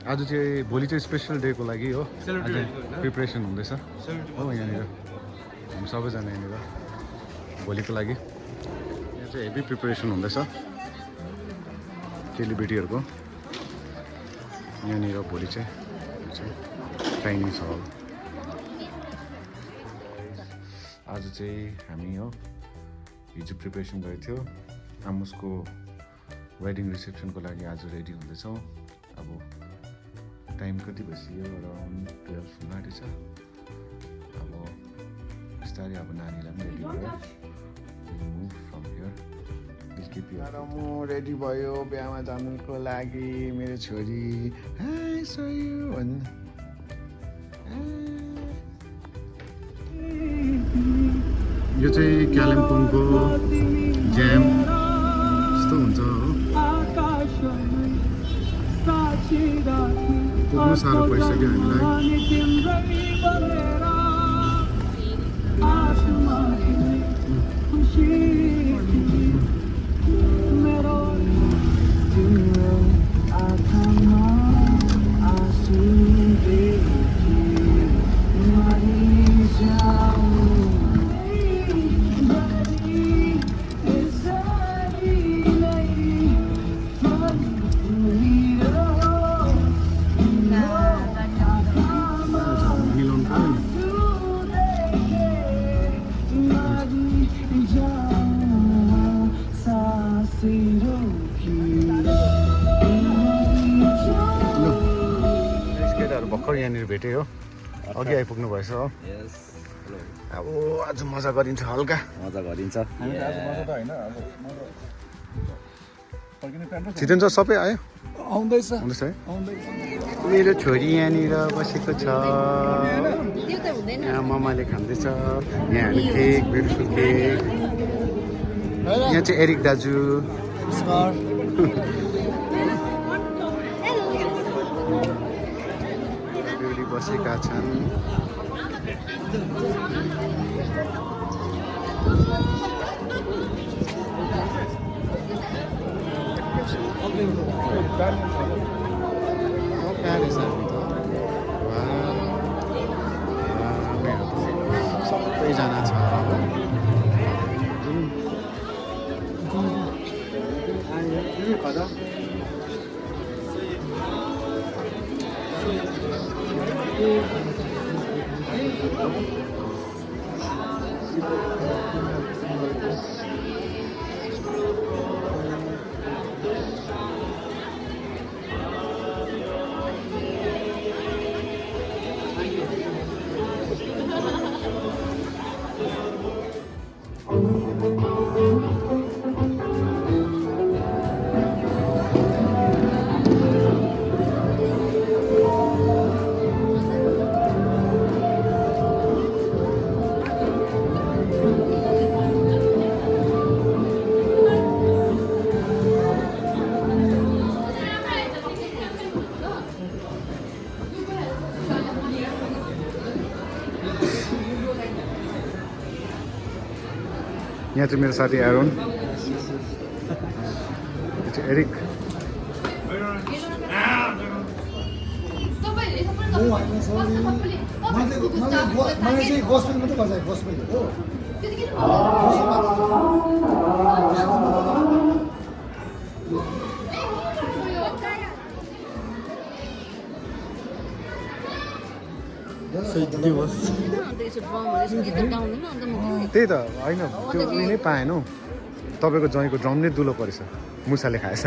आज चाहिँ भोलि चाहिँ स्पेसल डेको लागि हो आज प्रिपरेसन हुँदैछ हो यहाँनिर हामी सबैजना यहाँनिर भोलिको लागि यहाँ चाहिँ हेभी प्रिपरेसन हुँदैछ चेलीबेटीहरूको यहाँनिर भोलि चाहिँ ट्रेनिङ छ आज चाहिँ हामी हो हिजो प्रिपरेसन गरेको थियो आमुसको वेडिङ रिसेप्सनको लागि आज रेडी हुँदैछौँ अब टाइम कति भइसक्यो अराउन्ड 12 हुन आँटेछ अब बिस्तारै अब नानीलाई पनि रेडी भयो मुभ फ्रम हियर र म रेडी भयो बिहामा जानुको लागि मेरो छोरी हाय सोयु भन् यो चाहिँ कालिम्पोङको ज्याम यस्तो हुन्छ हो पुग्नु साह्रो परिसक्यो भर्खर यहाँनिर भेटेँ हो अघि आइपुग्नु भएछ हो अब आज मजा गरिन्छ हल्का मजा गरिन्छ छिटो छ सबै आयो आउँदैछ है मेरो छोरी यहाँनिर बसेको छ यहाँ ममाले खाँदैछ यहाँ हामी केक बिर्सु केक यहाँ चाहिँ एरिक दाजु बसेका छन् सबैजना छ यहाँ चाहिँ मेरो साथी एरोन एरिक त्यही त होइन त्यो उयो नै पाएन हौ तपाईँको ज्वाइँको ड्रम नै दुलो परेछ मुसाले खाएछ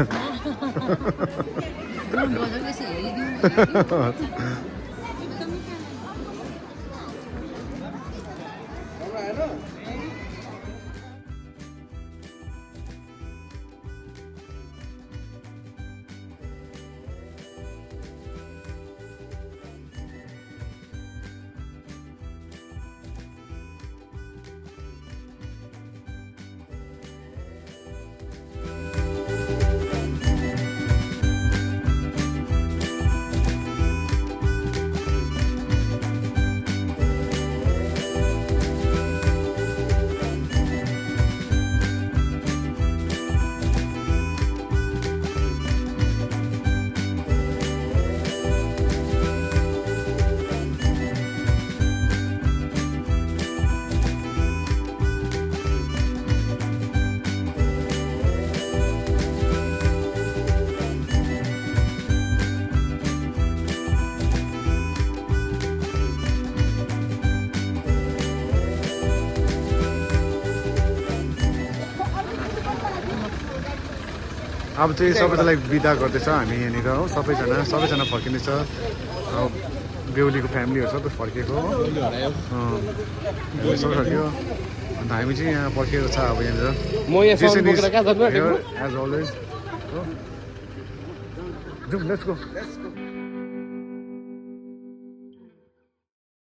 अब चाहिँ सबैजनालाई बिदा गर्दैछ हामी यहाँनिर हो सबैजना फर्किँदैछ अब बेहुलीको फ्यामिलीहरू सबै फर्किएको हो सबै फर्क्यो अन्त हामी चाहिँ यहाँ पर्खिएको छ अब यहाँनिर एज अलवेज जाउँ लेट्स गो